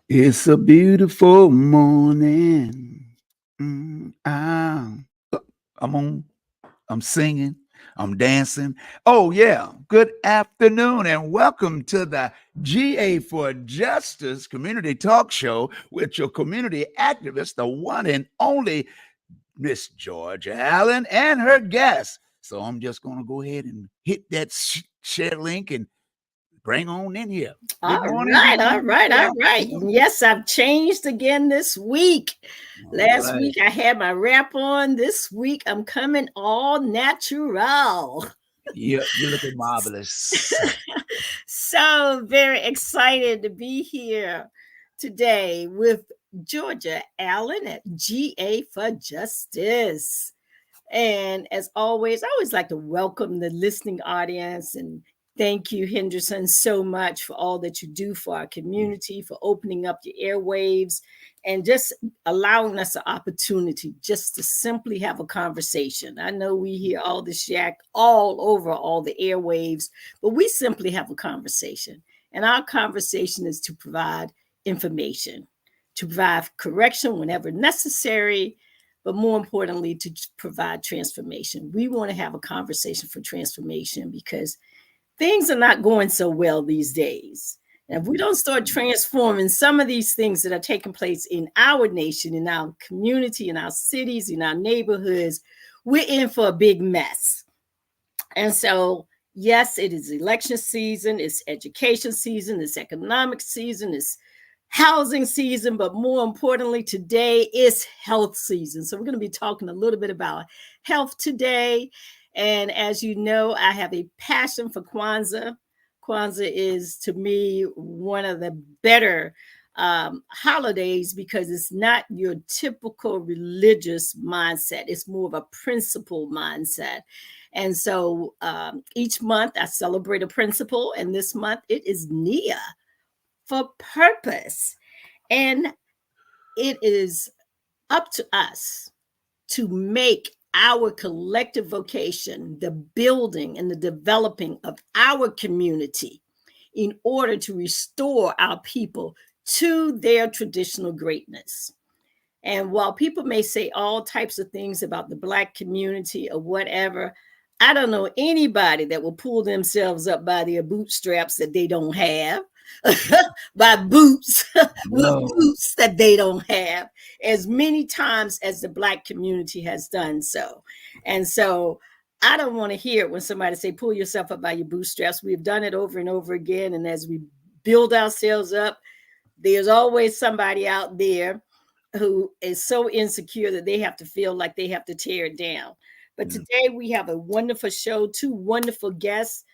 It's a beautiful morning. I'm on. I'm singing. I'm dancing. Oh yeah. Good afternoon and welcome to the GA for Justice Community Talk Show with your community activist, the one and only Miss Georgia Allen and her guests. So I'm just going to go ahead and hit that share link and bring on in here. All Good morning. Good right, all morning. right, Good all right. afternoon. Yes, I've changed again this week. All Last right. week I had my wrap on. This week I'm coming all natural. You're looking marvelous. So very excited to be here today with Georgia Allen at GA for Justice. And as always, I always like to welcome the listening audience and thank you, Henderson, so much for all that you do for our community, for opening up your airwaves and just allowing us the opportunity just to simply have a conversation. I know we hear all this yak all over all the airwaves, but we simply have a conversation. And our conversation is to provide information, to provide correction whenever necessary, but more importantly, to provide transformation. We want to have a conversation for transformation because things are not going so well these days. And if we don't start transforming some of these things that are taking place in our nation, in our community, in our cities, in our neighborhoods, we're in for a big mess. And so, yes, it is election season, it's education season, it's economic season, it's housing season, but more importantly, today is health season. So, we're going to be talking a little bit about health today. And as you know, I have a passion for Kwanzaa. Kwanzaa is to me one of the better holidays because it's not your typical religious mindset, it's more of a principle mindset. And so each month I celebrate a principle, and this month it is Nia for purpose. And it is up to us to make our collective vocation the building and the developing of our community in order to restore our people to their traditional greatness. And while people may say all types of things about the Black community or whatever, I don't know anybody that will pull themselves up by their bootstraps that they don't have, by boots, with No. boots that they don't have, as many times as the Black community has done so. And so I don't want to hear it when somebody say, pull yourself up by your bootstraps. We've done it over and over again. And as we build ourselves up, there's always somebody out there who is so insecure that they have to feel like they have to tear it down. But Mm. today we have a wonderful show, two wonderful guests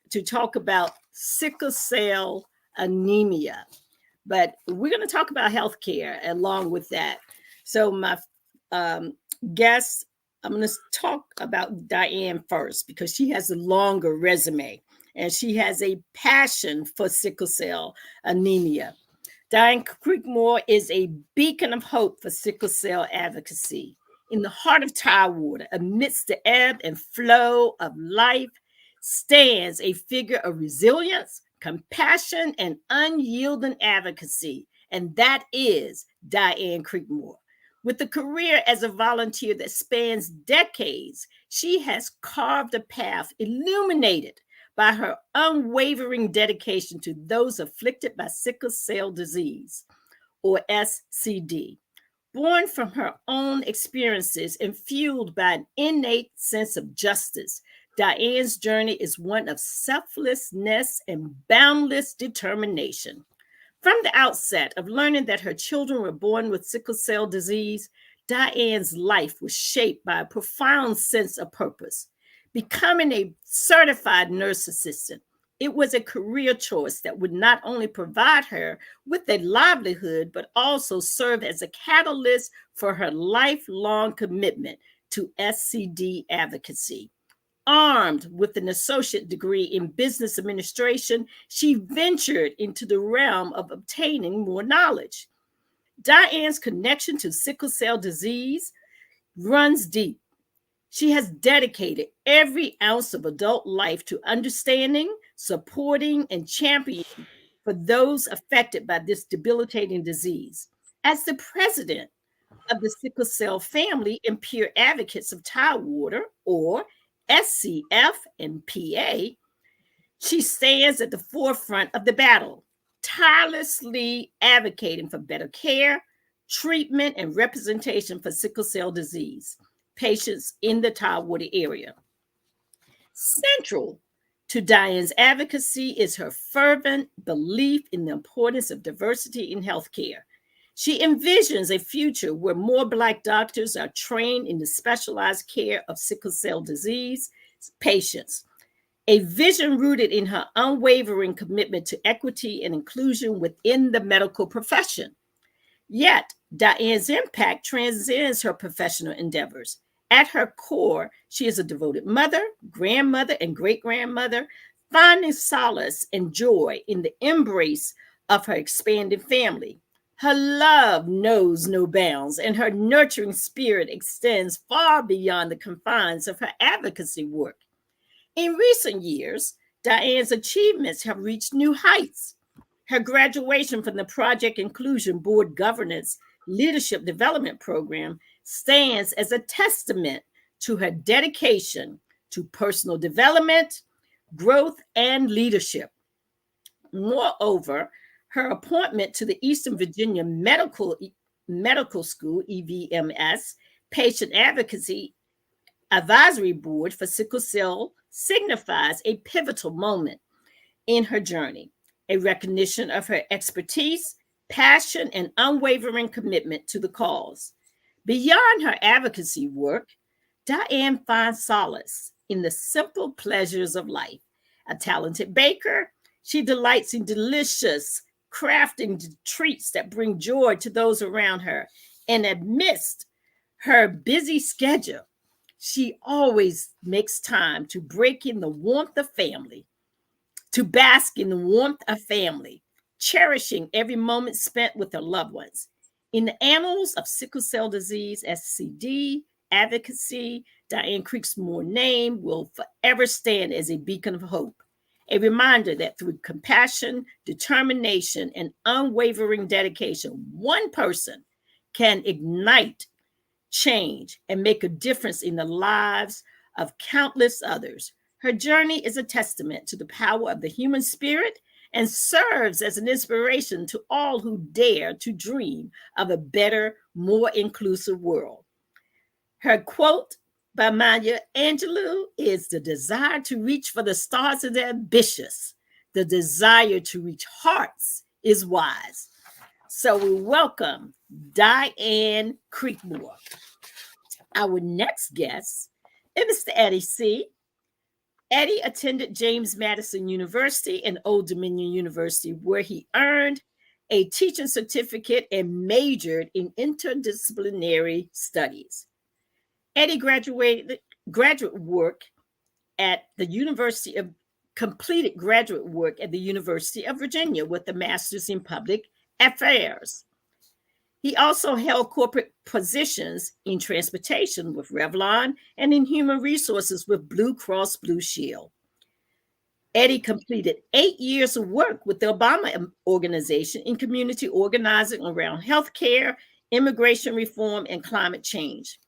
to talk about sickle cell anemia. But we're going to talk about healthcare along with that. So my um, guest, I'm going to talk about Dianne first because she has a longer resume and she has a passion for sickle cell anemia. Dianne CREEKMORE is a beacon of hope for sickle cell advocacy. In the heart of Tidewater, amidst the ebb and flow of life, stands a figure of resilience, compassion, and unyielding advocacy, and that is Dianne CREEKMORE. With a career as a volunteer that spans decades, she has carved a path illuminated by her unwavering dedication to those afflicted by sickle cell disease, or SCD. Born from her own experiences and fueled by an innate sense of justice, Dianne's journey is one of selflessness and boundless determination. From the outset of learning that her children were born with sickle cell disease, Dianne's life was shaped by a profound sense of purpose. Becoming a certified nurse assistant, it was a career choice that would not only provide her with a livelihood, but also serve as a catalyst for her lifelong commitment to SCD advocacy. Armed with an associate degree in business administration, she ventured into the realm of obtaining more knowledge. Dianne's connection to sickle cell disease runs deep. She has dedicated every ounce of adult life to understanding, supporting, and championing for those affected by this debilitating disease. As the president of the Sickle Cell Family and Peer Advocates of Tidewater, or SCF and PA, she stands at the forefront of the battle, tirelessly advocating for better care, treatment, and representation for sickle cell disease patients in the Tidewater area. Central to Dianne's advocacy is her fervent belief in the importance of diversity in healthcare. She envisions a future where more Black doctors are trained in the specialized care of sickle cell disease patients, a vision rooted in her unwavering commitment to equity and inclusion within the medical profession. Yet, Dianne's impact transcends her professional endeavors. At her core, she is a devoted mother, grandmother, and great-grandmother, finding solace and joy in the embrace of her expanded family. Her love knows no bounds, and her nurturing spirit extends far beyond the confines of her advocacy work. In recent years, Dianne's achievements have reached new heights. Her graduation from the Project Inclusion Board Governance Leadership Development Program stands as a testament to her dedication to personal development, growth, and leadership. Moreover, her appointment to the Eastern Virginia Medical School, EVMS, Patient Advocacy Advisory Board for Sickle Cell signifies a pivotal moment in her journey, a recognition of her expertise, passion, and unwavering commitment to the cause. Beyond her advocacy work, Dianne finds solace in the simple pleasures of life. A talented baker, she delights in delicious crafting treats that bring joy to those around her. And amidst her busy schedule, she always makes time to break in the warmth of family, to bask in the warmth of family, cherishing every moment spent with her loved ones. In the annals of sickle cell disease, SCD, advocacy, Dianne Creekmore's name will forever stand as a beacon of hope, a reminder that through compassion, determination, and unwavering dedication, one person can ignite change and make a difference in the lives of countless others. Her journey is a testament to the power of the human spirit and serves as an inspiration to all who dare to dream of a better, more inclusive world. Her quote by Maya Angelou is, "The desire to reach for the stars is ambitious. The desire to reach hearts is wise." So we welcome Dianne Creekmore. Our next guest is Mr. Eddie C. Eddie attended James Madison University and Old Dominion University, where he earned a teaching certificate and majored in interdisciplinary studies. Eddie graduated graduate work at the University of completed graduate work at the University of Virginia with a master's in public affairs. He also held corporate positions in transportation with Revlon and in human resources with Blue Cross Blue Shield. Eddie completed 8 years of work with the Obama organization in community organizing around healthcare, immigration reform, and climate change.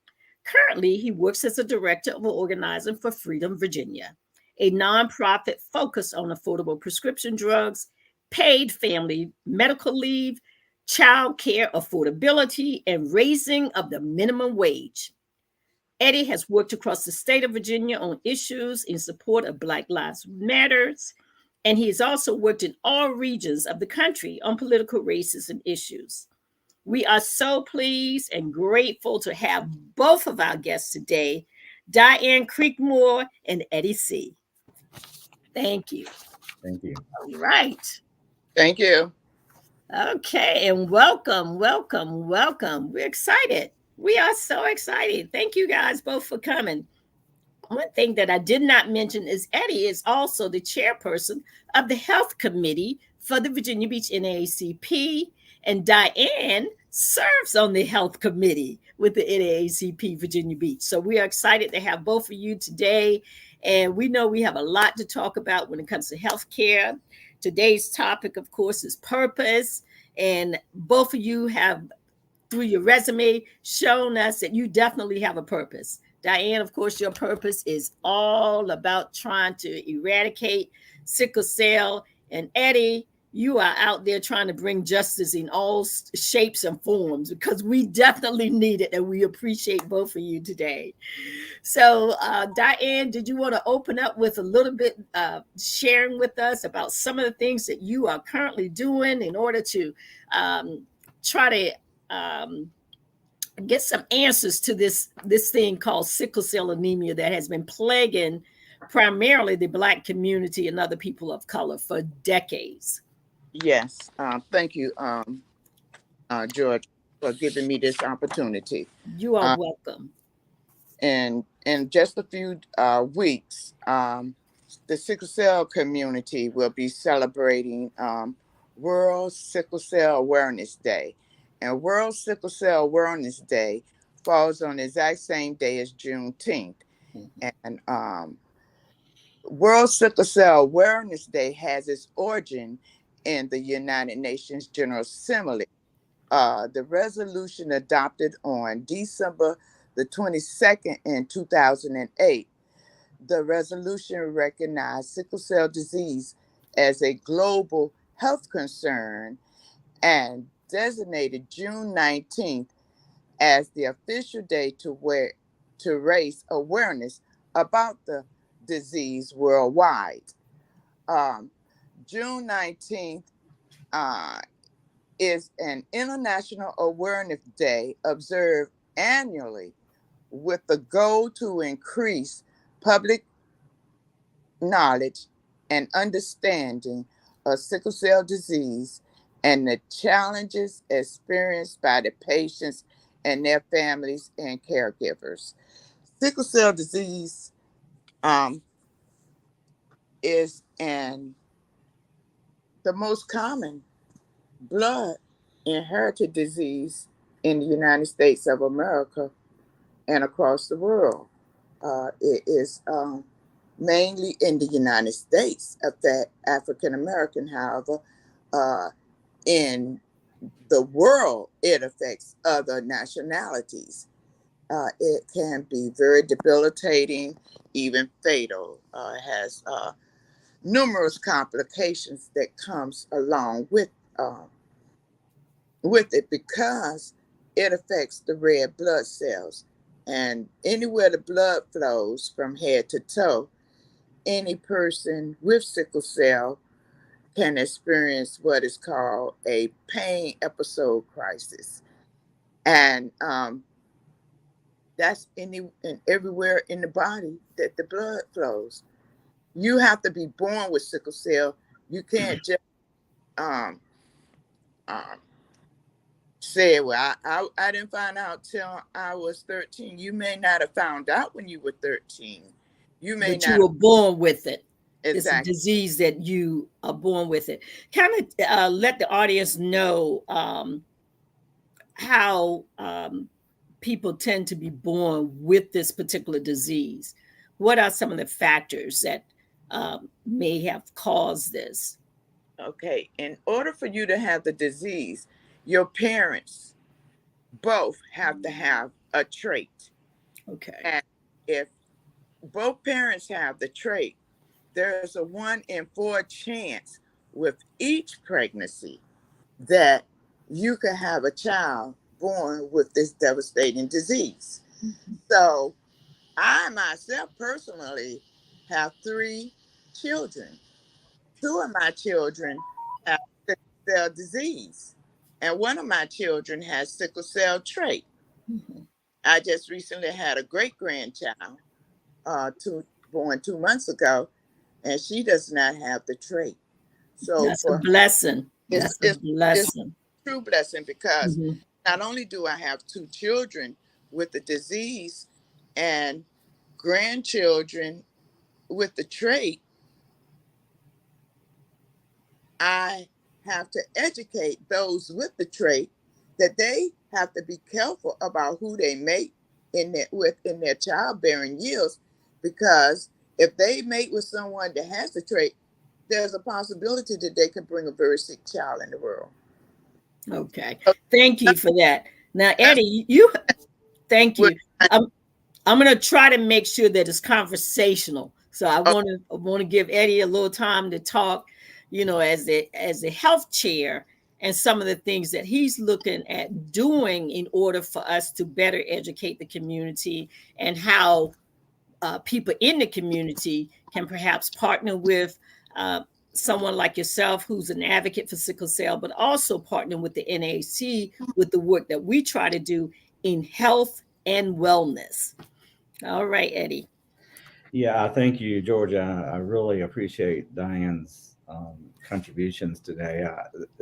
Currently, he works as a director of Organizing for Freedom Virginia, a nonprofit focused on affordable prescription drugs, paid family medical leave, child care affordability, and raising of the minimum wage. Eddie has worked across the state of Virginia on issues in support of Black Lives Matter, and he has also worked in all regions of the country on political races and issues. We are so pleased and grateful to have both of our guests today, Dianne Creekmore and Eddie C. Thank you. Thank you. All right. Thank you. Okay, and welcome. We're excited. We are so excited. Thank you guys both for coming. One thing that I did not mention is Eddie is also the chairperson of the health committee for the Virginia Beach NAACP, and Dianne serves on the health committee with the NAACP Virginia Beach. So we are excited to have both of you today, and we know we have a lot to talk about when it comes to healthcare. Today's topic, of course, is purpose. And both of you have, through your resume, shown us that you definitely have a purpose. Diane, of course, your purpose is all about trying to eradicate sickle cell. And Eddie, you are out there trying to bring justice in all shapes and forms, because we definitely need it. And we appreciate both of you today. So, Diane, did you want to open up with a little bit, sharing with us about some of the things that you are currently doing in order to try to get some answers to this thing called sickle cell anemia that has been plaguing primarily the Black community and other people of color for decades? Yes, thank you, George, for giving me this opportunity. You are Uh, welcome. and in just a few weeks, the sickle cell community will be celebrating World Sickle Cell Awareness Day. And World Sickle Cell Awareness Day falls on the exact same day as Juneteenth. And World Sickle Cell Awareness Day has its origin in the United Nations General Assembly. The resolution adopted on December the 22nd in 2008. The resolution recognized sickle cell disease as a global health concern and designated June 19th as the official day to raise awareness about the disease worldwide. Um, June 19th uh, is an International Awareness Day observed annually with the goal to increase public knowledge and understanding of sickle cell disease and the challenges experienced by the patients and their families and caregivers. Sickle cell disease um, is the most common blood inherited disease in the United States of America and across the world. It is mainly in the United States affect African American. However, uh, in the world, it affects other nationalities. It can be very debilitating, even fatal. It has numerous complications that comes along with it because it affects the red blood cells. And anywhere the blood flows from head to toe, any person with sickle cell can experience what is called a pain episode crisis. And that's and everywhere in the body that the blood flows. You have to be born with sickle cell. You can't just um, um, say, well, I didn't find out till I was 13. You may not have found out when you were 13. You may But you not were born with it. have, It's a exactly. disease that you are born with it. Kind of let the audience know how people tend to be born with this particular disease. What are some of the factors that may have caused this? Okay. In order for you to have the disease, your parents both have to have a trait. Okay. And if both parents have the trait, there's a 1 in 4 chance with each pregnancy that you can have a child born with this devastating disease. So I myself personally have 3 children. 2 of my children have sickle cell disease, and one of my children has sickle cell trait. Mhm. I just recently had a great grandchild, born 2 months ago, and she does not have the trait. So That's a for blessing. it's That's a it's blessing. a true blessing because Mhm. not only do I have 2 children with the disease and grandchildren with the trait, I have to educate those with the trait that they have to be careful about who they mate in their childbearing years, because if they mate with someone that has the trait, there's a possibility that they can bring a very sick child in the world. Okay. So Thank you for that. Now, that's Eddie, you thank what you. I'm going to try to make sure that it's conversational. So I I, want to give Eddie a little time to talk, as the health chair, and some of the things that he's looking at doing in order for us to better educate the community, and how people in the community can perhaps partner with uh, someone like yourself who's an advocate for sickle cell, but also partner with the NAC with the work that we try to do in health and wellness. All right, Eddie. Yeah, thank you, Georgia. I really appreciate Diane's contributions today.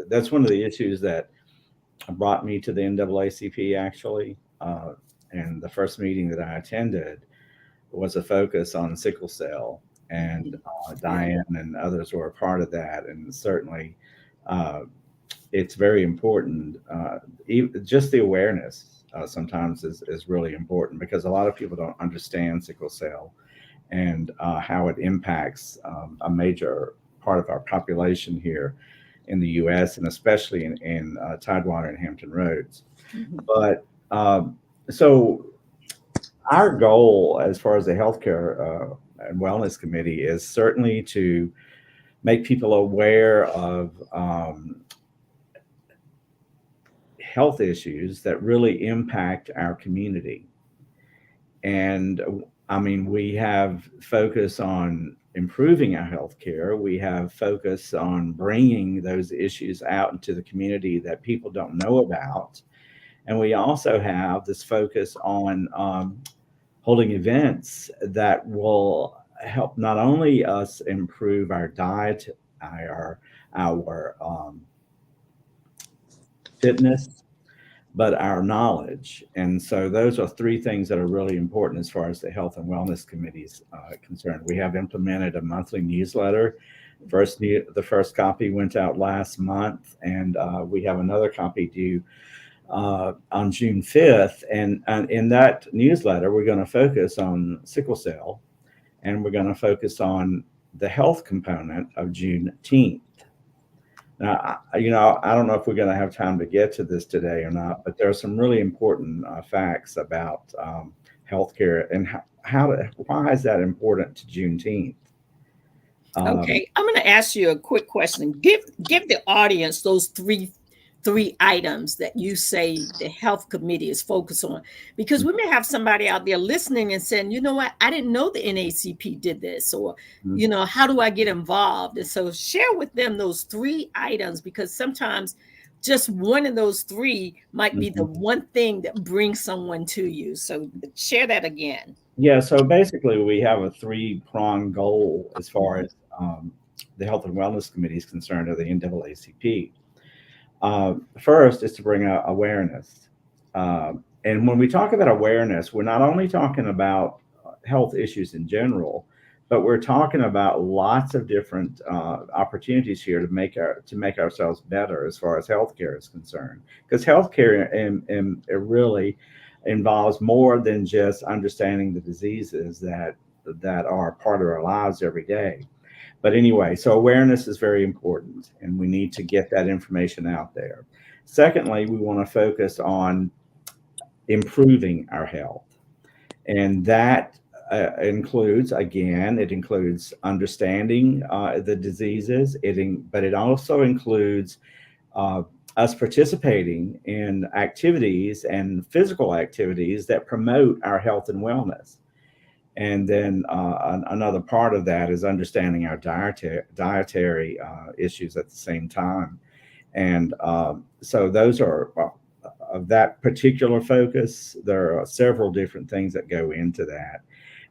That's one of the issues that brought me to the NAACP, actually. And the first meeting that I attended was a focus on sickle cell, and Yeah. Diane and others were a part of that. And certainly, uh, it's very important. Just the awareness sometimes is really important, because a lot of people don't understand sickle cell and how it impacts a major part of our population here in the U.S., and especially in Tidewater and Hampton Roads. Mhm. But so our goal as far as the healthcare and wellness committee is certainly to make people aware of health issues that really impact our community. And I mean, we have focus on improving our healthcare. We have focus on bringing those issues out into the community that people don't know about. And we also have this focus on holding events that will help not only us improve our diet, our fitness, but our knowledge. And so those are three things that are really important as far as the Health and Wellness Committee is concerned. We have implemented a monthly newsletter. The first copy went out last month, and we have another copy due on June 5th. And in that newsletter, we're going to focus on sickle cell, and we're going to focus on the health component of Juneteenth. Now, I don't know if we're going to have time to get to this today or not, but there are some really important facts about healthcare and why is that important to Juneteenth? Okay, I'm going to ask you a quick question. Give the audience those three items that you say the health committee is focused on, because we may have somebody out there listening and saying, you know what, I didn't know the NACP did this, or how do I get involved? And so share with them those three items, because sometimes just one of those three might be the one thing that brings someone to you. So share that again. Yeah, so basically we have a three-pronged goal as far as the Health and Wellness Committee is concerned, or the NAACP. First is to bring awareness. And when we talk about awareness, we're not only talking about health issues in general, but we're talking about lots of different opportunities here to make ourselves better as far as healthcare is concerned. Because healthcare it really involves more than just understanding the diseases that are part of our lives every day. But anyway, so awareness is very important, and we need to get that information out there. Secondly, we want to focus on improving our health. And that includes understanding the diseases, but it also includes us participating in activities and physical activities that promote our health and wellness. And then another part of that is understanding our dietary issues at the same time. And so those are of that particular focus. There are several different things that go into that.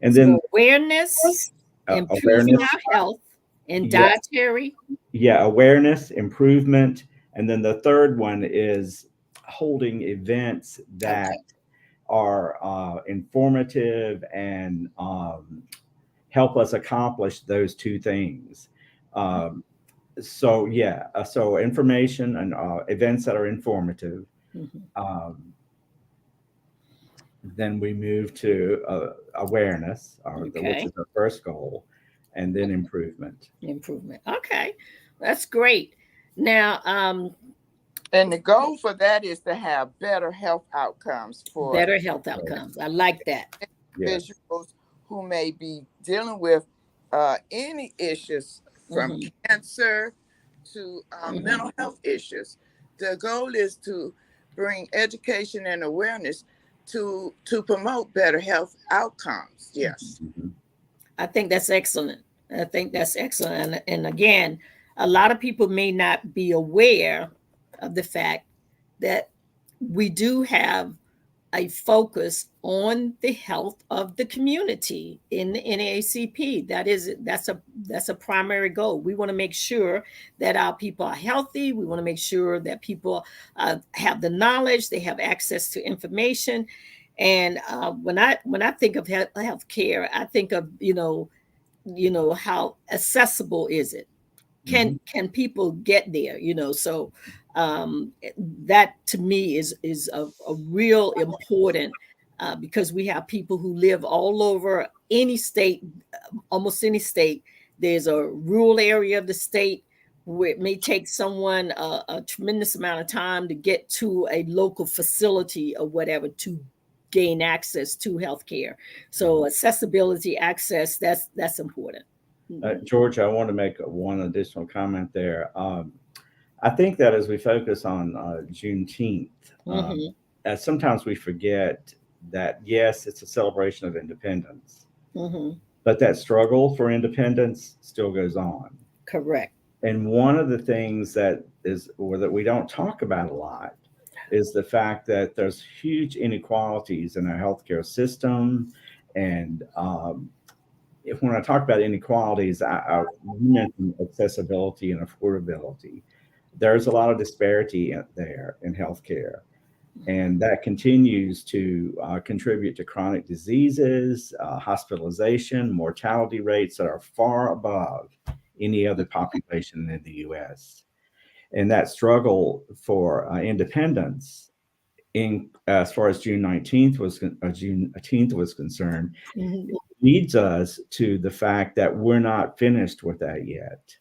And then awareness, improving awareness, our health, and yeah, dietary. yeah, awareness, improvement. And then the third one is holding events that are informative and help us accomplish those two things. So information and events that are informative. Then we move to awareness, which is our first goal. and then improvement. Improvement. Okay, that's great. Now, And the goal for that is to have better health outcomes for better health outcomes. I like that. Yes. individuals who may be dealing with any issues from Mhm, cancer to mhm. mental health issues. The goal is to bring education and awareness to promote better health outcomes. Yes. Mhm. I think that's excellent. I think that's excellent. And again, a lot of people may not be aware of the fact that we do have a focus on the health of the community in the NAACP. That's a primary goal. We want to make sure that our people are healthy. We want to make sure that people have the knowledge, they have access to information. And when I think of health care, I think of how accessible is it? Mhm. Can people get there? So that to me is a real important, because we have people who live all over any state, almost any state. There's a rural area of the state where it may take someone a tremendous amount of time to get to a local facility or whatever to gain access to healthcare. So accessibility, access, that's important. George, I want to make one additional comment there. I think that as we focus on Juneteenth, Mhm. sometimes we forget that, yes, it's a celebration of independence, Mhm. but that struggle for independence still goes on. Correct. And one of the things that is, or that we don't talk about a lot, is the fact that there's huge inequalities in our healthcare system. And when I talk about inequalities, I mentioned accessibility and affordability. There's a lot of disparity there in healthcare, and that continues to contribute to chronic diseases, hospitalization, mortality rates that are far above any other population in the U.S. And that struggle for independence, as far as Juneteenth was concerned, Mhm. leads us to the fact that we're not finished with that yet.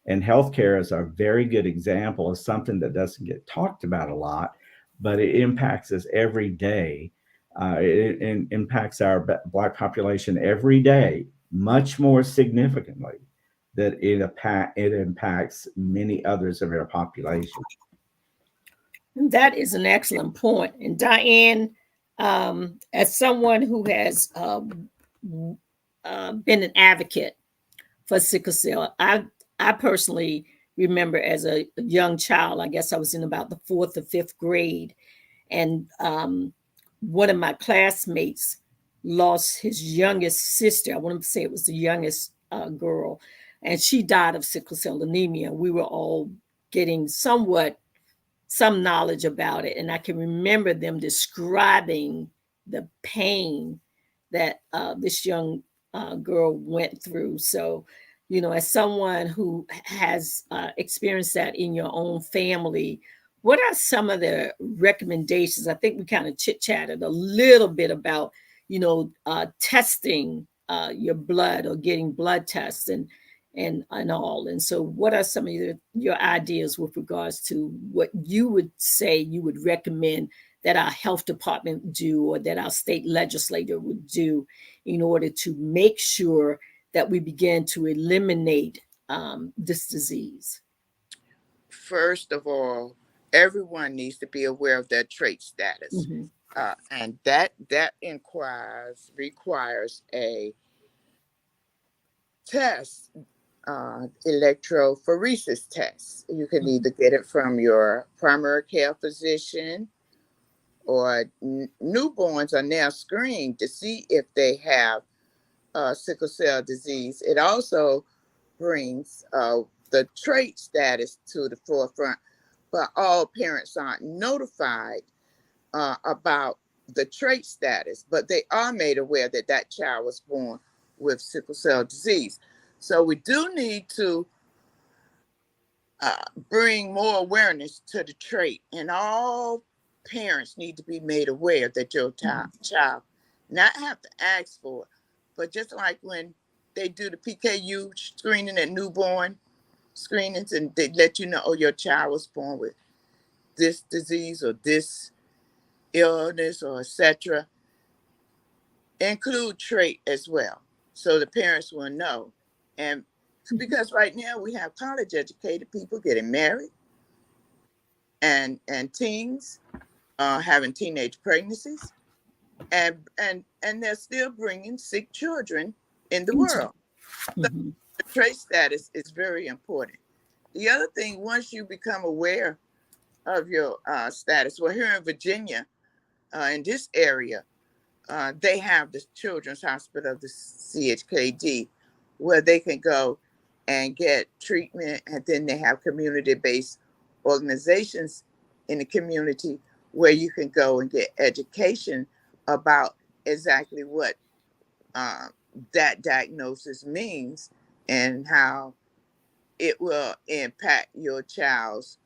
And healthcare is a very good example of something that doesn't get talked about a lot, but it impacts us every day. It impacts our Black population every day, much more significantly that it impacts many others of our population. That is an excellent point. And Diane, as someone who has been an advocate for sickle cell, I personally remember as a young child, I guess I was in about the fourth or fifth grade, and one of my classmates lost his youngest sister. I want to say it was the youngest girl, and she died of sickle cell anemia. We were all getting some knowledge about it, and I can remember them describing the pain that this young girl went through. So, as someone who has experienced that in your own family, what are some of the recommendations? I think we kind of chit chatted a little bit about, testing your blood or getting blood tests and all. And so, what are some of your ideas with regards to what you would say you would recommend that our health department do or that our state legislator would do in order to make sure that we begin to eliminate this disease? First of all, everyone needs to be aware of their trait status, Mhm. and that requires a test, electrophoresis test. You can either get it from your primary care physician, or newborns are now screened to see if they have sickle cell disease. It also brings the trait status to the forefront, but all parents aren't notified about the trait status, but they are made aware that that child was born with sickle cell disease. So we do need to bring more awareness to the trait, and all parents need to be made aware that your child not have to ask for it, but just like when they do the PKU screening at newborn screenings, and they let you know, oh, your child was born with this disease or this illness or etc. Include trait as well, so the parents will know. And because right now we have college educated people getting married and teens having teenage pregnancies, and they're still bringing sick children in the world. So Mm-hmm. the trait status is very important. The other thing, once you become aware of your status, well, here in Virginia, in this area, they have the Children's Hospital of the CHKD, where they can go and get treatment, and then they have community-based organizations in the community where you can go and get education about exactly what that diagnosis means and how it will impact your child's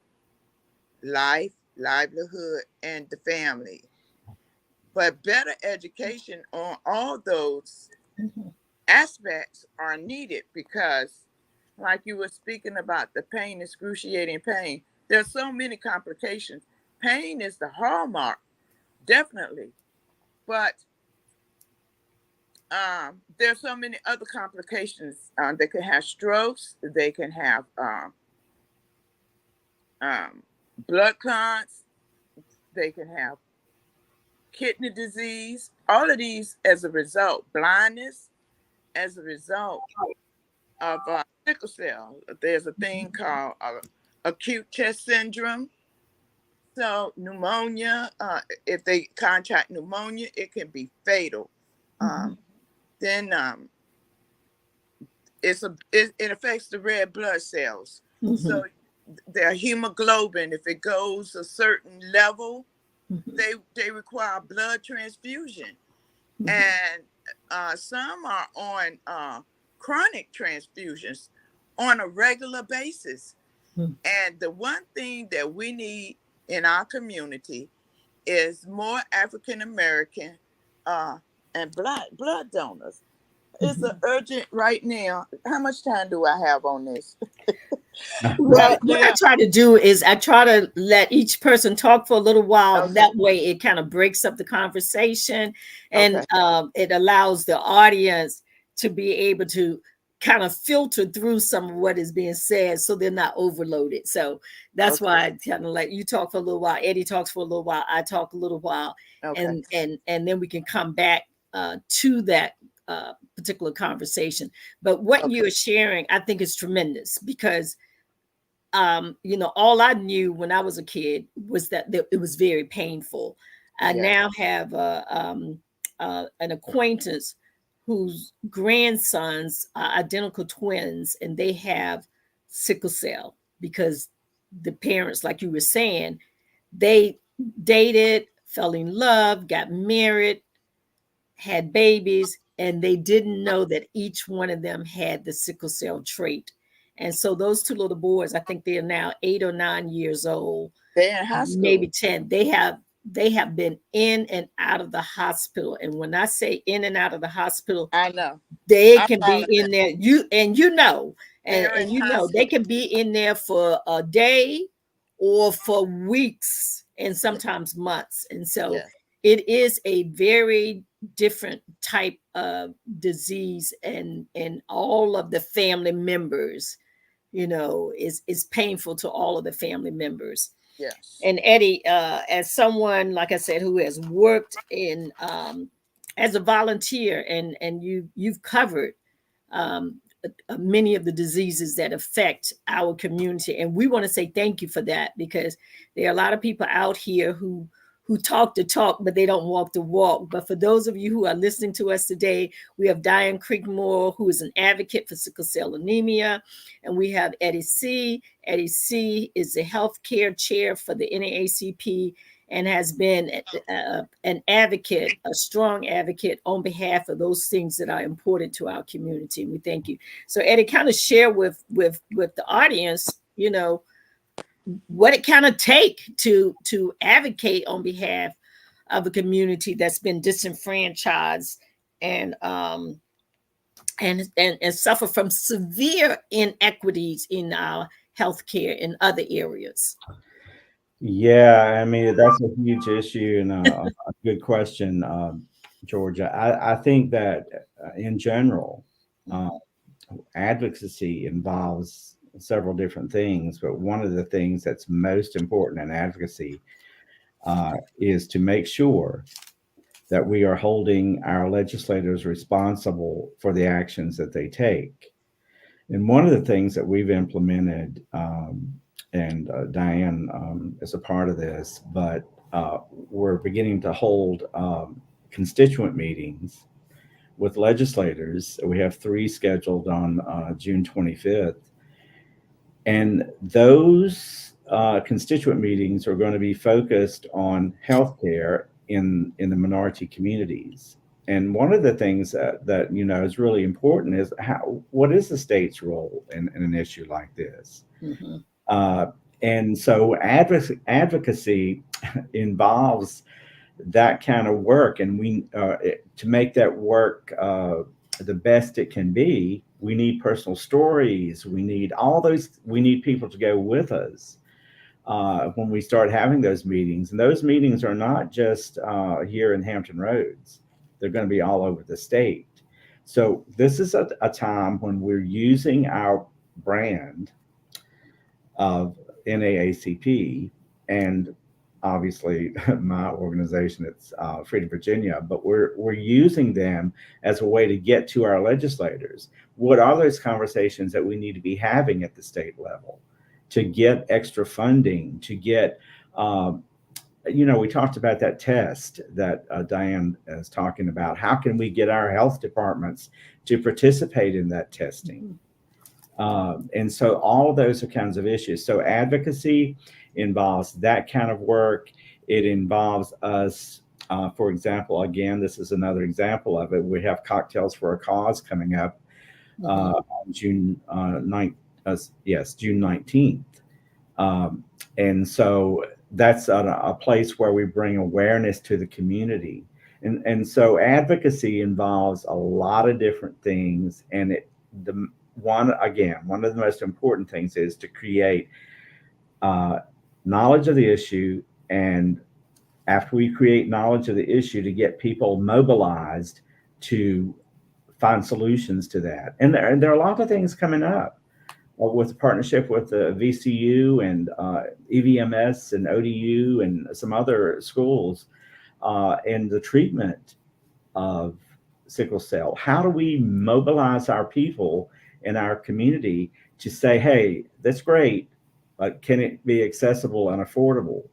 life, livelihood, and the family. But better education on all those aspects are needed because, like you were speaking about the pain, excruciating pain, there's so many complications. Pain is the hallmark, definitely, but there's so many other complications. They can have strokes, they can have blood clots, they can have kidney disease, all of these as a result, blindness as a result of sickle cell. There's a thing called acute chest syndrome. So pneumonia, if they contract pneumonia, it can be fatal. Then it affects the red blood cells. Mm-hmm. So their hemoglobin, if it goes a certain level, they require blood transfusion. And some are on chronic transfusions on a regular basis. And the one thing that we need in our community is more African American and blood donors. It's an urgent right now. How much time do I have on this? Well, what I try to do is I try to let each person talk for a little while. Okay. That way it kind of breaks up the conversation, and Okay. it allows the audience to be able to kind of filter through some of what is being said so they're not overloaded. So that's Okay. why I kind of let you talk for a little while, Eddie talks for a little while, I talk a little while, Okay. and then we can come back to that particular conversation. But what Okay. you're sharing, I think, is tremendous because you know, all I knew when I was a kid was that it was very painful. I Yes. now have an acquaintance whose grandsons are identical twins, and they have sickle cell because the parents, like you were saying, they dated, fell in love, got married, had babies, and they didn't know that each one of them had the sickle cell trait. And so those two little boys, I think they are now 8 or 9 years old, They're in high maybe school. 10. They have been in and out of the hospital. And when I say in and out of the hospital, I know. they I'm can be calling in them. there. You know, They're in and you high know, they school. can be in there for a day or for weeks and Yeah. sometimes months. And so Yeah. it is a very different type of disease, and all of the family members, you know, is painful to all of the family members. Yes. And Eddie, as someone, like I said, who has worked in as a volunteer, and you've covered many of the diseases that affect our community, and we want to say thank you for that, because there are a lot of people out here who talk the talk, but they don't walk the walk. But for those of you who are listening to us today, we have DIANNE CREEKMORE, who is an advocate for sickle cell anemia, and we have Eddie C. Eddie C. is the healthcare chair for the NAACP and has been an advocate, a strong advocate on behalf of those things that are important to our community. We thank you. So Eddie, kind of share with the audience, you know, what it kind of take to advocate on behalf of a community that's been disenfranchised and and suffer from severe inequities in our healthcare in other areas? Yeah, I mean, that's a huge issue and a good question, Georgia. I think that in general, uh, advocacy involves several different things, but one of the things that's most important in advocacy is to make sure that we are holding our legislators responsible for the actions that they take. And one of the things that we've implemented, and Diane is a part of this, but we're beginning to hold constituent meetings with legislators. We have 3 scheduled on June 25th. And those constituent meetings are going to be focused on healthcare in the minority communities. And one of the things that is really important is what is the state's role in an issue like this? Mm-hmm. And so advocacy involves that kind of work, and we to make that work the best it can be, we need personal stories. We need all those. We need people to go with us when we start having those meetings. And those meetings are not just here in Hampton Roads. They're going to be all over the state. So this is a time when we're using our brand of NAACP and obviously my organization, it's Freedom Virginia, but we're using them as a way to get to our legislators. What are those conversations that we need to be having at the state level to get extra funding, to get, we talked about that test that Diane is talking about. How can we get our health departments to participate in that testing? And so all of those are kinds of issues. So advocacy involves that kind of work. It involves us, for example, again, this is another example of it. We have Cocktails for a Cause coming up on June 19th. And so that's a place where we bring awareness to the community. And so advocacy involves a lot of different things. And one of the most important things is to create knowledge of the issue, and after we create knowledge of the issue, to get people mobilized to find solutions to that. And there are a lot of things coming up with a partnership with the VCU and EVMS and ODU and some other schools in the treatment of sickle cell. How do we mobilize our people in our community to say, hey, that's great, but can it be accessible and affordable?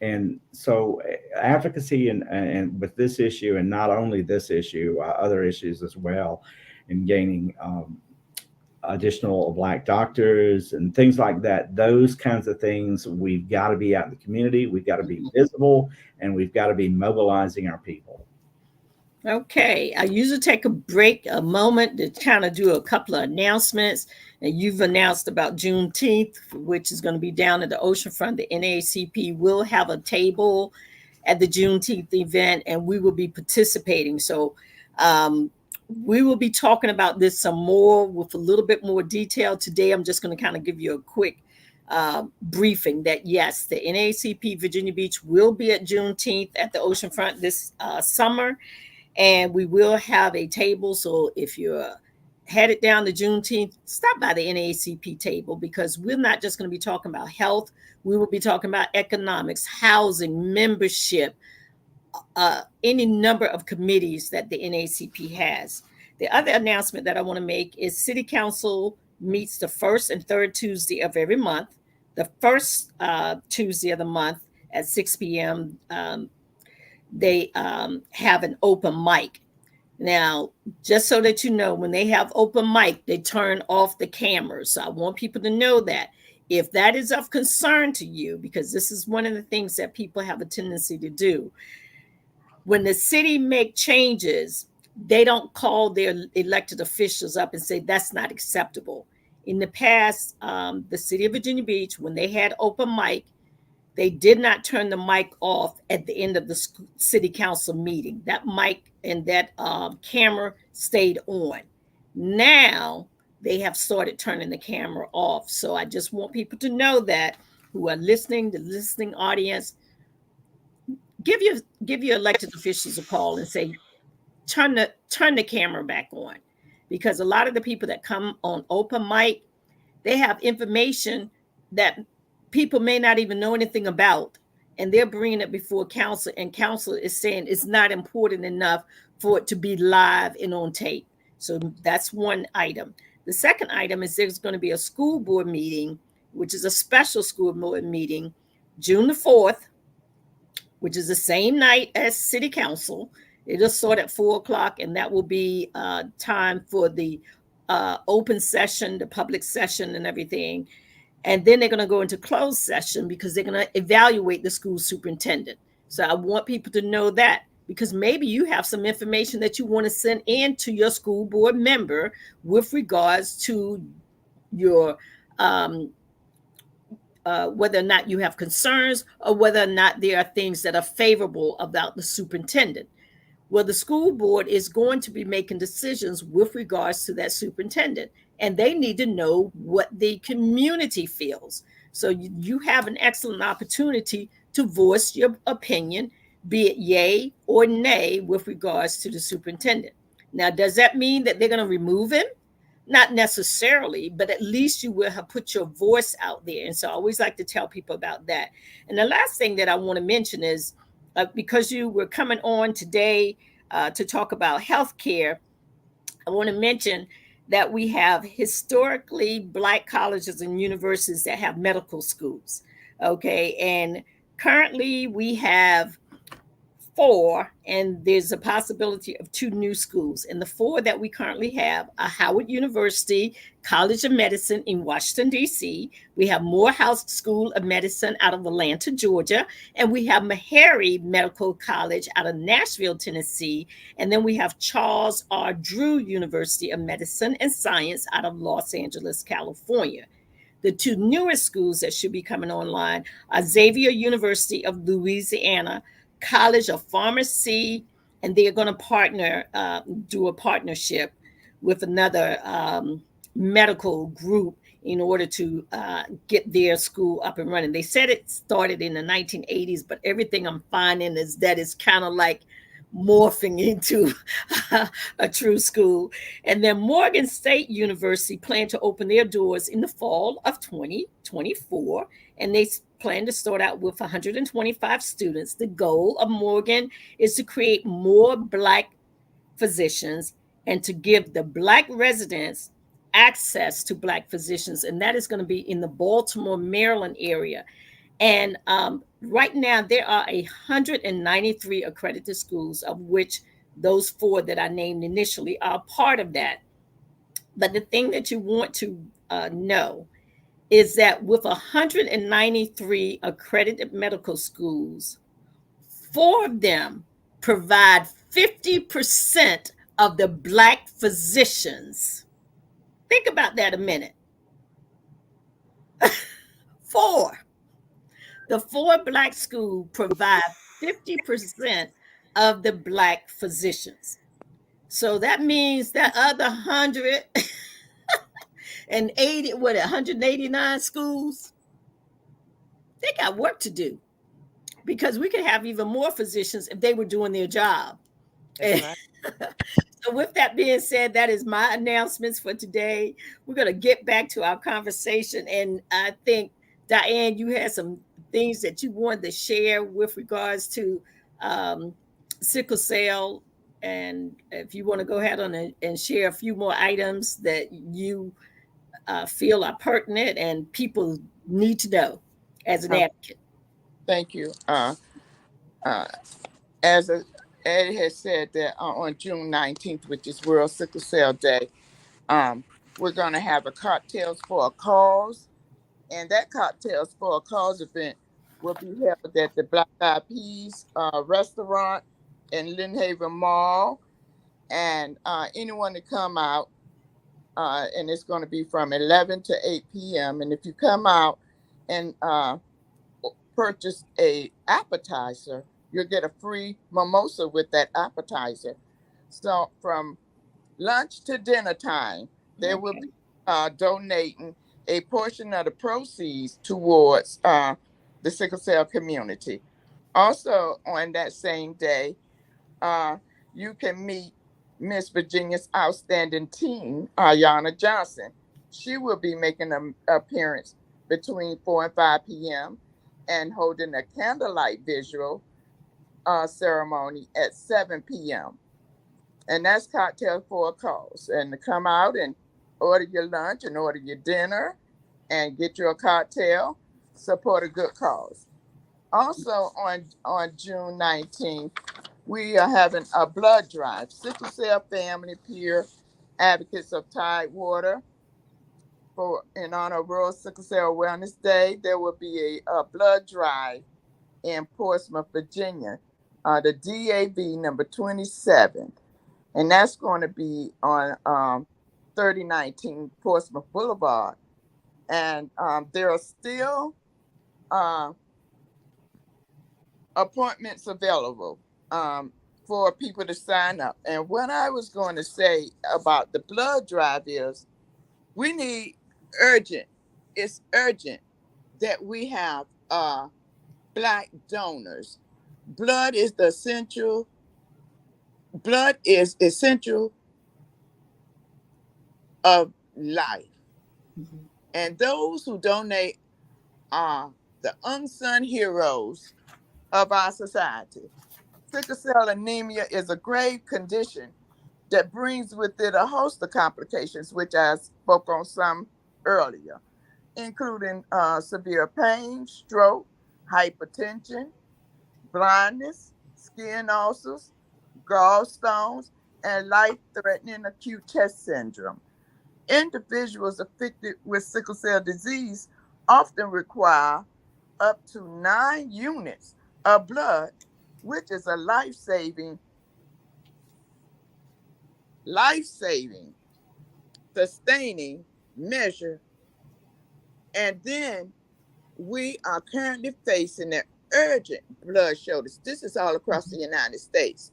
And so advocacy and with this issue, and not only this issue, other issues as well, in gaining additional Black doctors and things like that, those kinds of things, we've got to be out in the community, we've got to be visible, and we've got to be mobilizing our people. Okay, I usually take a moment to kind of do a couple of announcements. And you've announced about Juneteenth, which is going to be down at the oceanfront. The NAACP will have a table at the Juneteenth event, and we will be participating. So we will be talking about this some more with a little bit more detail. Today, I'm just going to kind of give you a quick briefing that, yes, the NAACP Virginia Beach will be at Juneteenth at the oceanfront this summer. And we will have a table. So if you're headed down to Juneteenth, stop by the NAACP table, because we're not just going to be talking about health. We will be talking about economics, housing, membership, any number of committees that the NAACP has. The other announcement that I want to make is City Council meets the first and third Tuesday of every month. The first Tuesday of the month at 6 p.m., they have an open mic. Now, just so that you know, when they have open mic, they turn off the cameras. So I want people to know that if that is of concern to you, because this is one of the things that people have a tendency to do. When the city make changes, they don't call their elected officials up and say, that's not acceptable. In the past, the city of Virginia Beach, when they had open mic, they did not turn the mic off at the end of the city council meeting. That mic and that camera stayed on. Now they have started turning the camera off. So I just want people to know that, who are listening, the listening audience, give your elected officials a call and say, turn the camera back on, because a lot of the people that come on open mic, they have information that people may not even know anything about, and they're bringing it before council, and council is saying it's not important enough for it to be live and on tape. So that's one item. The second item is there's going to be a school board meeting, which is a special school board meeting, June the 4th, which is the same night as city council. It'll start at 4 o'clock, and that will be time for the open session, the public session, and everything. And then they're going to go into closed session because they're going to evaluate the school superintendent. So I want people to know that, because maybe you have some information that you want to send in to your school board member with regards to your whether or not you have concerns, or whether or not there are things that are favorable about the superintendent. Well, the school board is going to be making decisions with regards to that superintendent, and they need to know what the community feels. So you have an excellent opportunity to voice your opinion, be it yay or nay, with regards to the superintendent. Now, does that mean that they're going to remove him? Not necessarily, but at least you will have put your voice out there. And so I always like to tell people about that. And the last thing that I want to mention is, because you were coming on today to talk about healthcare, I want to mention that we have historically Black colleges and universities that have medical schools. Okay. And currently we have 4, and there's a possibility of 2 new schools. And the 4 that we currently have are Howard University College of Medicine in Washington, D.C. We have Morehouse School of Medicine out of Atlanta, Georgia. And we have Meharry Medical College out of Nashville, Tennessee. And then we have Charles R. Drew University of Medicine and Science out of Los Angeles, California. The 2 newest schools that should be coming online are Xavier University of Louisiana College of Pharmacy, and they are going to do a partnership with another medical group in order to get their school up and running. They said it started in the 1980s, but everything I'm finding is that it's kind of like morphing into a true school. And then Morgan State University plan to open their doors in the fall of 2024, and they plan to start out with 125 students. The goal of Morgan is to create more Black physicians and to give the Black residents access to Black physicians, and that is going to be in the Baltimore, Maryland area. And right now, there are 193 accredited schools, of which those 4 that I named initially are part of that. But the thing that you want to know is that with 193 accredited medical schools, 4 of them provide 50% of the Black physicians. Think about that a minute. 4. The 4 Black schools provide 50% of the Black physicians. So that means that other 189 schools, they got work to do, because we could have even more physicians if they were doing their job. Right. So with that being said, that is my announcements for today. We're going to get back to our conversation. And I think, Diane, you had some things that you wanted to share with regards to sickle cell. And if you want to go ahead and share a few more items that you feel are pertinent and people need to know as an advocate. Thank you. As Ed has said, that on June 19th, which is World Sickle Cell Day, we're going to have a Cocktails for a Cause. And that Cocktails for a Cause event will be held at the Black Eyed Peas restaurant in Lynn Haven Mall. And anyone to come out, and it's going to be from 11 to 8 p.m. And if you come out and purchase a appetizer, you'll get a free mimosa with that appetizer. So from lunch to dinner time. They will Okay. be donating a portion of the proceeds towards the sickle cell community. Also, on that same day, uh, you can meet Miss Virginia's outstanding teen, Ayanna Johnson. She will be making an appearance between 4 and 5 p.m. and holding a candlelight visual ceremony at 7 p.m. And that's cocktails for a cause. And to come out and order your lunch and order your dinner and get your cocktail, support a good cause. Also on June 19th, we are having a blood drive. Sickle Cell Family Peer Advocates of Tidewater for in honor of World Sickle Cell Awareness Day. There will be a blood drive in Portsmouth, Virginia, the DAV number 27. And that's going to be on 3019 Portsmouth Boulevard. And there are still uh, appointments available for people to sign up. And what I was going to say about the blood drive is we need urgent, it's urgent that we have Black donors. Blood is the essential, blood is essential of life. Mhm. And those who donate are the unsung heroes of our society. Sickle cell anemia is a grave condition that brings with it a host of complications, which I spoke on some earlier, including severe pain, stroke, hypertension, blindness, skin ulcers, gallstones, and life-threatening acute chest syndrome. Individuals afflicted with sickle cell disease often require up to 9 units of blood, which is a life-saving, sustaining measure. And then we are currently facing an urgent blood shortage. This is all across the United States.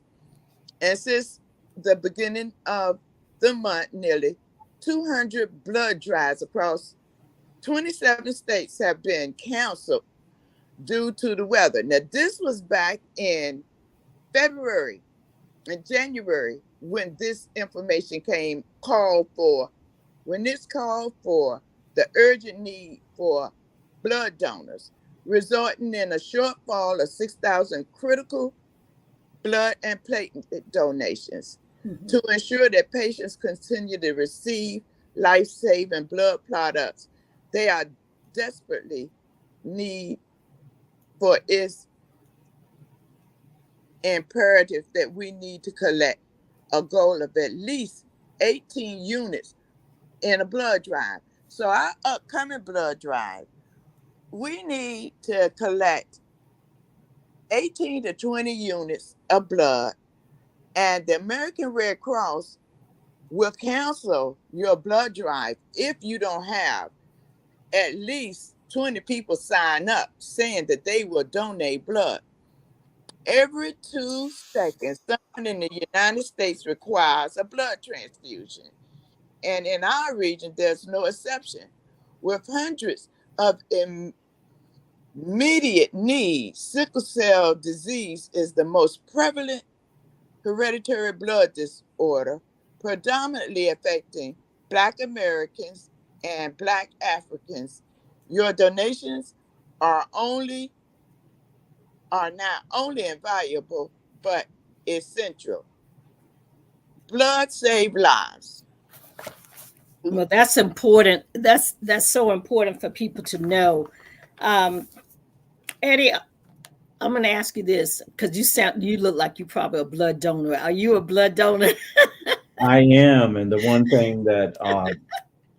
And since the beginning of the month, nearly 200 blood drives across 27 states have been canceled due to the weather. Now, this was back in February and January when this information when this called for the urgent need for blood donors, resulting in a shortfall of 6,000 critical blood and platelet donations. Mhm. To ensure that patients continue to receive life-saving blood products they are desperately need for, its imperative that we need to collect a goal of at least 18 units in a blood drive. So our upcoming blood drive, we need to collect 18 to 20 units of blood, and the American Red Cross will cancel your blood drive if you don't have at least 20 people sign up saying that they will donate blood. Every 2 seconds, someone in the United States requires a blood transfusion. And in our region, there's no exception. With hundreds of immediate needs, sickle cell disease is the most prevalent hereditary blood disorder, predominantly affecting Black Americans and Black Africans. Your donations are only are not only invaluable but essential. Blood save lives. Well, that's important. That's so important for people to know. Um, Eddie, I'm going to ask you this because you look like you probably a blood donor. Are you a blood donor? I am, and the one thing that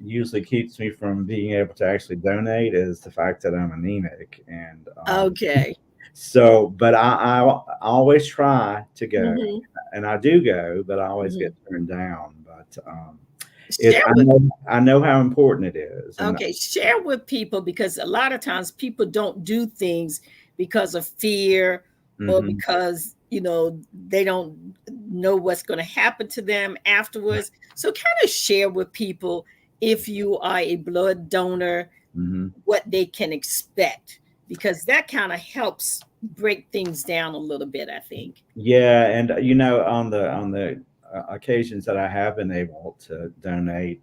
usually keeps me from being able to actually donate is the fact that I'm anemic, and Okay. so. But I always try to go, Hmm. and I do go, but I always Hmm. get turned down. But Share with I know how important it is, and Okay, share with people because a lot of times people don't do things because of fear or mhm. because they don't know what's going to happen to them afterwards. So kind of share with people, if you are a blood donor, what they can expect, because that kind of helps break things down a little bit, I think. Yeah, and on the occasions that I have been able to donate,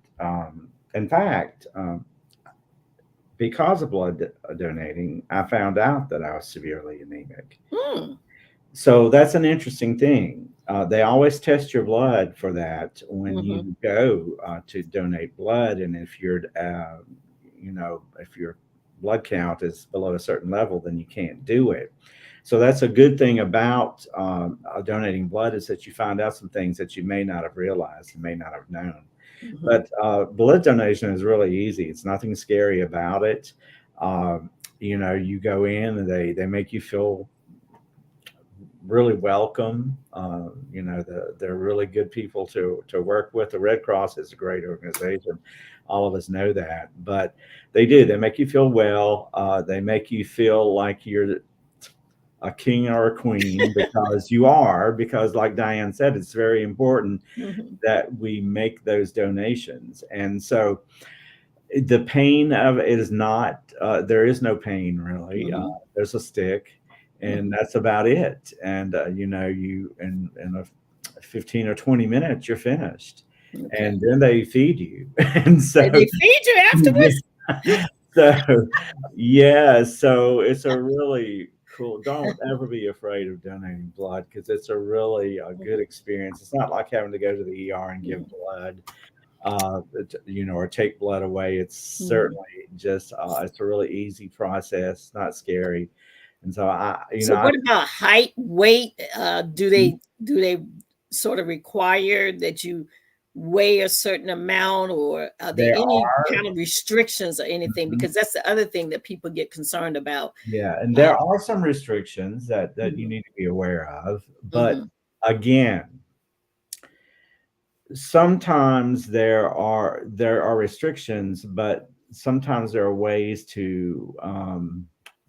in fact, because of blood donating, I found out that I was severely anemic. So that's an interesting thing. They always test your blood for that when you go to donate blood, and if if your blood count is below a certain level, then you can't do it. So that's a good thing about donating blood, is that you find out some things that you may not have realized and may not have known. But blood donation is really easy. It's nothing scary about it. You go in and they make you feel really welcome. They're really good people to work with. The Red Cross is a great organization. All of us know that, but they make you feel well. They make you feel like you're a king or a queen, because you are, because like Dianne said, it's very important that we make those donations. And so the pain of it is not, there is no pain really. There's a stick, and that's about it. And you in a 15 or 20 minutes you're finished. And then they feed you. And so they feed you afterwards. So it's a really cool. Don't ever be afraid of donating blood, because it's a really good experience. It's not like having to go to the ER and give blood, or take blood away. It's certainly just it's a really easy process, not scary. And so what about height, weight? Do they sort of require that you weigh a certain amount, or are there any kind of restrictions or anything? Because that's the other thing that people get concerned about. Yeah, and there are some restrictions that you need to be aware of. But again, sometimes there are restrictions, but sometimes there are ways to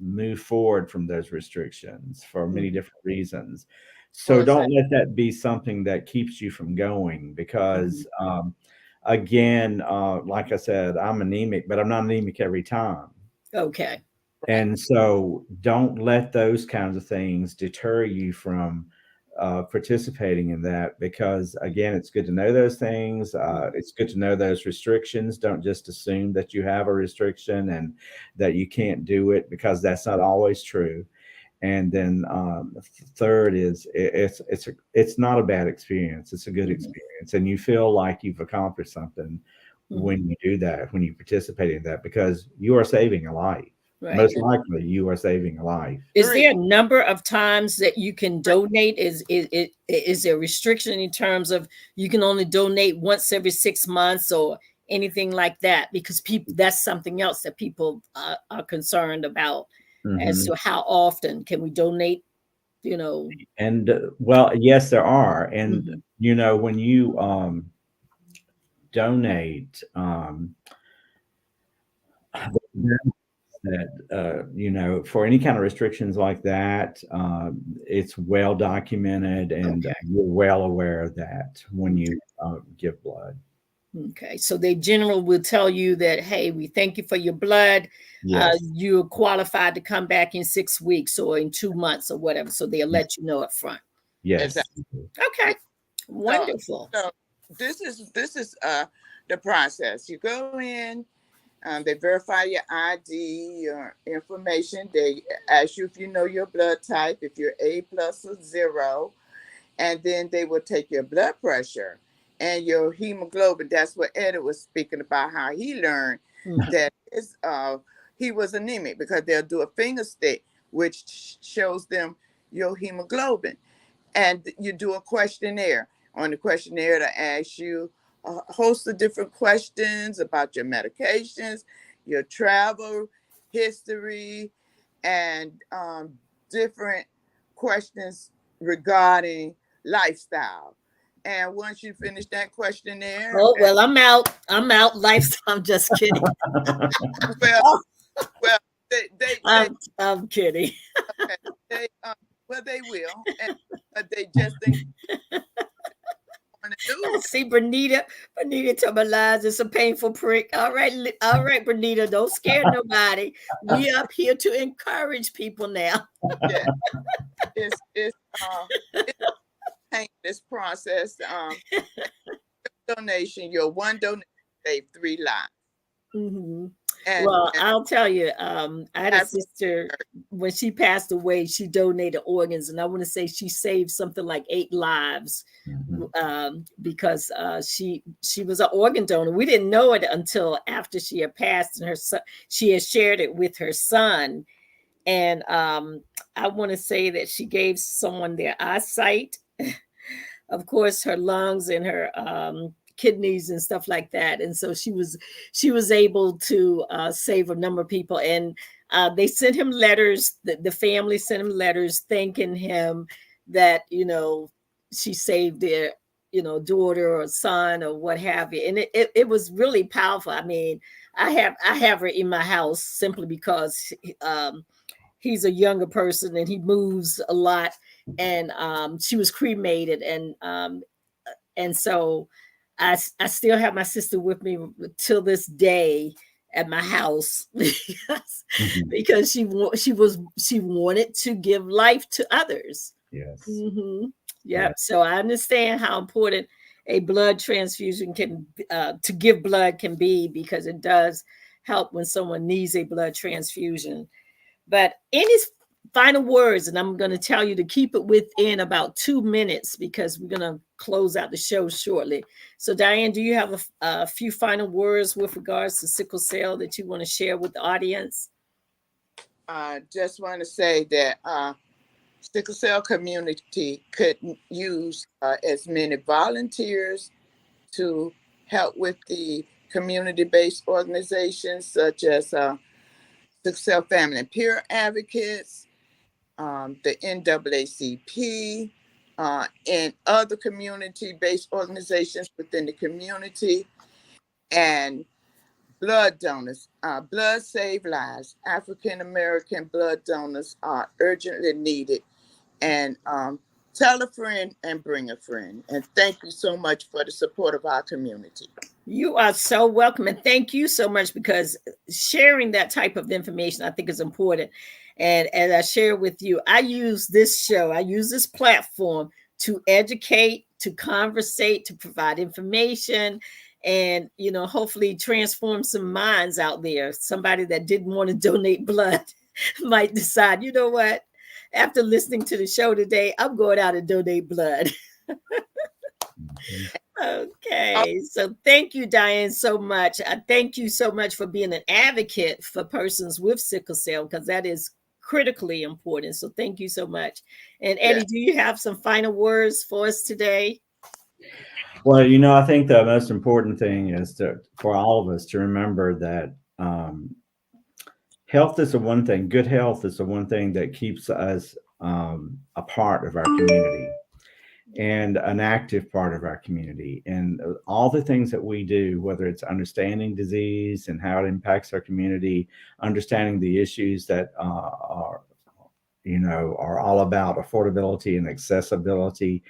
move forward from those restrictions for many different reasons. So don't let that be something that keeps you from going, because again, like I said, I'm anemic, but I'm not anemic every time. Okay. And so don't let those kinds of things deter you from participating in that, because again, it's good to know those things. It's good to know those restrictions. Don't just assume that you have a restriction and that you can't do it, because that's not always true. And then third is it's not a bad experience. It's a good experience, and you feel like you've accomplished something when you do that, when you participate in that, because you are saving a life. Right. Most likely you are saving a life. Is there a number of times that you can donate? Is there a restriction in terms of you can only donate once every 6 months or anything like that? Because that's something else that people are concerned about, as to how often can we donate, And well, yes, there are. And when you donate, that for any kind of restrictions like that, it's well documented, and you're well aware of that when you give blood. Okay, so they generally will tell you that, hey, we thank you for your blood. Yes. You're qualified to come back in 6 weeks or in 2 months or whatever. So they'll let you know up front. Yes. Okay. Wonderful. So this is the process. You go in, they verify your ID, your information. They ask you if you know your blood type, if you're A+ or 0, and then they will take your blood pressure and your hemoglobin. That's what Eddie was speaking about, how he learned that he was anemic, because they'll do a finger stick, which shows them your hemoglobin. And you do a questionnaire. On the questionnaire, to ask you a host of different questions about your medications, your travel history, and different questions regarding lifestyle. And once you finish that questionnaire, well, I'm out. Lifestyle. I'm just kidding. well, I'm kidding. Okay, they will, and they just think the news. I see Bernita. Bernita told my lies. It's a painful prick. All right, Bernita. Don't scare nobody. We up here to encourage people now. Yeah, it's it's a painless process. Donation, your one donation saved 3 lives. hmm And Well, I'll tell you, I had a after sister when she passed away. She donated organs, and I want to say she saved something like 8 lives Mhm. because she was an organ donor. We didn't know it until after she had passed, and her son, she had shared it with her son. And I want to say that she gave someone their eyesight, of course, her lungs and her kidneys and stuff like that. And so she was able to save a number of people. And they sent him letters. The family sent him letters thanking him that she saved their daughter or son or what have you. And it was really powerful. I mean, I have her in my house simply because he's a younger person and he moves a lot, and she was cremated, and so I still have my sister with me till this day at my house because, Mhm. because she wanted to give life to others. Yes. hmm Yeah. Yep. So I understand how important a blood transfusion can to give blood can be, because it does help when someone needs a blood transfusion. But any final words, and I'm going to tell you to keep it within about 2 minutes because we're going to close out the show shortly. So, Diane, do you have a few final words with regards to sickle cell that you want to share with the audience? I just want to say that sickle cell community could use as many volunteers to help with the community-based organizations such as sickle cell family and peer advocates, the NAACP, and other community-based organizations within the community, and blood donors. Blood save lives. African American blood donors are urgently needed. And tell a friend and bring a friend. And thank you so much for the support of our community. You are so welcome, and thank you so much, because sharing that type of information I think is important. And as I share with you, I use this platform to educate, to conversate, to provide information, and hopefully transform some minds out there. Somebody that didn't want to donate blood might decide, you know what? After listening to the show today, I'm going out and donate blood. Mhm. Okay, so thank you, Diane, so much. I thank you so much for being an advocate for persons with sickle cell, because that is critically important. So thank you so much. And Yeah. Eddie, do you have some final words for us today? Well, I think the most important thing is for all of us to remember that health is the one thing. Good health is the one thing that keeps us a part of our community and an active part of our community. And all the things that we do, whether it's understanding disease and how it impacts our community, understanding the issues that are all about affordability and accessibility,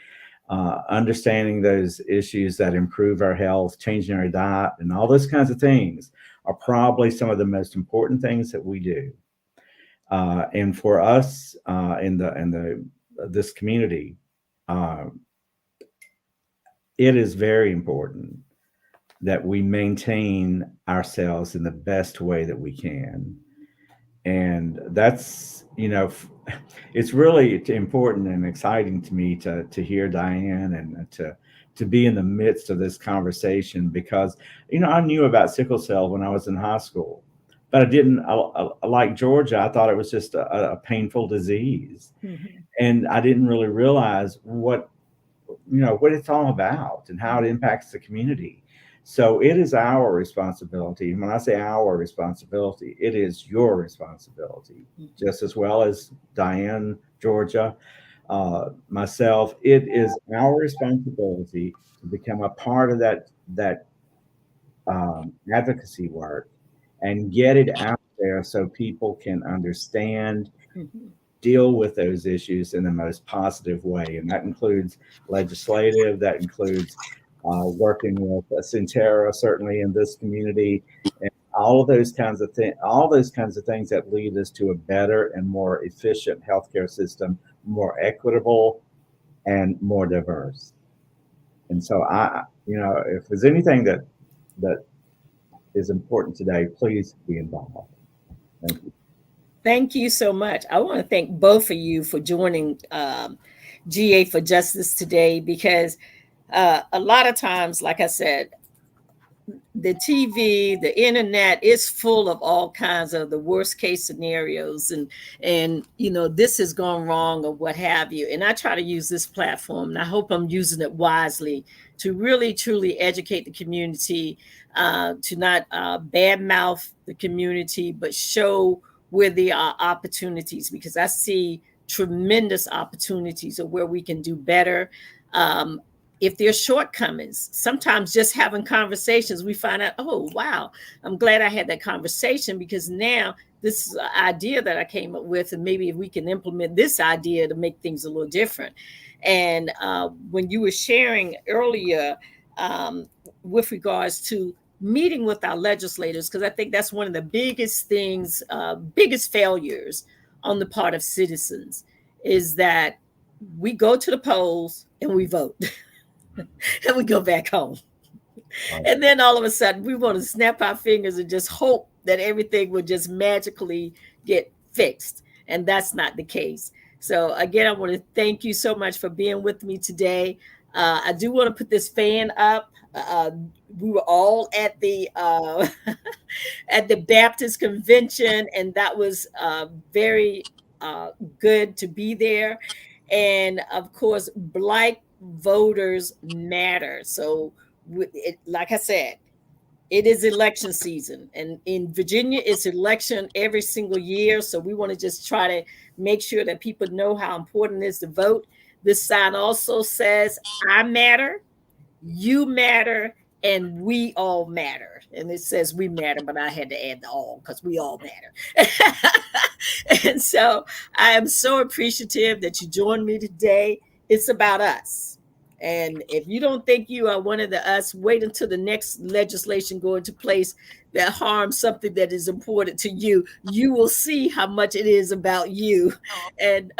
understanding those issues that improve our health, changing our diet, and all those kinds of things are probably some of the most important things that we do. And for us in the this community, uh, it is very important that we maintain ourselves in the best way that we can. And that's, it's really important and exciting to me to hear Diane and to be in the midst of this conversation, because, I knew about sickle cell when I was in high school, but I didn't, like Georgia, I thought it was just a painful disease. Mhm. And I didn't really realize what it's all about and how it impacts the community. So it is our responsibility. And when I say our responsibility, it is your responsibility, just as well as Diane, Georgia, myself. It is our responsibility to become a part of that advocacy work and get it out there so people can understand Mhm. deal with those issues in the most positive way. And that includes legislative, that includes working with Centera, certainly in this community, and all of those kinds of things, all those kinds of things that lead us to a better and more efficient healthcare system, more equitable and more diverse. And so if there's anything that is important today, please be involved. Thank you. Thank you so much. I want to thank both of you for joining GA for Justice today, because a lot of times, like I said, the TV, the internet is full of all kinds of the worst case scenarios, and this has gone wrong or what have you. And I try to use this platform, and I hope I'm using it wisely to really truly educate the community, to not badmouth the community, but show where there are opportunities, because I see tremendous opportunities of where we can do better. If there's shortcomings, sometimes just having conversations, we find out, oh, wow, I'm glad I had that conversation, because now this is an idea that I came up with, and maybe if we can implement this idea to make things a little different. And when you were sharing earlier with regards to meeting with our legislators, because I think that's one of the biggest things, biggest failures on the part of citizens, is that we go to the polls and we vote. And we go back home. Right. And then all of a sudden we want to snap our fingers and just hope that everything will just magically get fixed. And that's not the case. So again, I want to thank you so much for being with me today. I do want to put this fan up. We were all at the at the Baptist convention, and that was very good to be there. And of course, Black voters matter. So like I said, it is election season, and in Virginia it's election every single year. So we want to just try to make sure that people know how important it is to vote. This sign also says, I matter, you matter, and we all matter. And it says we matter, but I had to add the all, because we all matter. And so I am so appreciative that you joined me today. It's about us. And if you don't think you are one of the us, wait until the next legislation go into place that harms something that is important to you. You will see how much it is about you. And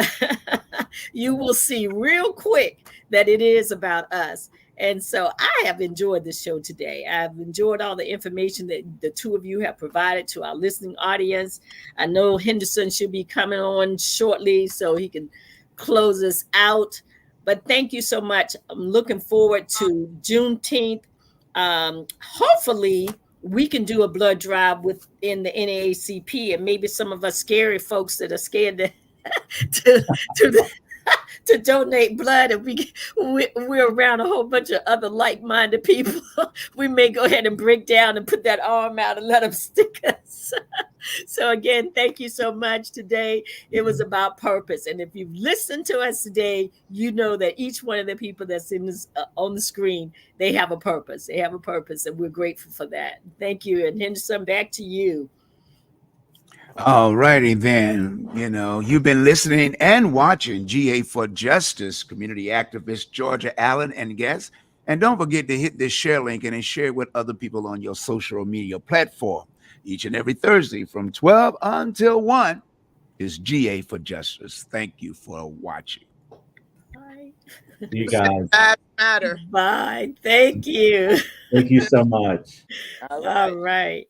you will see real quick that it is about us. And so I have enjoyed this show today. I've enjoyed all the information that the two of you have provided to our listening audience. I know Henderson should be coming on shortly so he can close us out. But thank you so much. I'm looking forward to Juneteenth. Hopefully, we can do a blood drive within the NAACP, and maybe some of us scary folks that are scared to donate blood, and we're around a whole bunch of other like-minded people, we may go ahead and break down and put that arm out and let them stick us. So again, thank you so much today. It was about purpose. And if you've listened to us today, you know that each one of the people that's in this on the screen, they have a purpose. They have a purpose, and we're grateful for that. Thank you. And Henderson, back to you. All righty then. You've been listening and watching GA for Justice, community activist Georgia Allen and guests. And don't forget to hit this share link and share it with other people on your social media platform. Each and every Thursday from 12 until 1 is GA for Justice. Thank you for watching. Bye. You guys. Matter. Bye. Thank you. Thank you so much. All right. All right.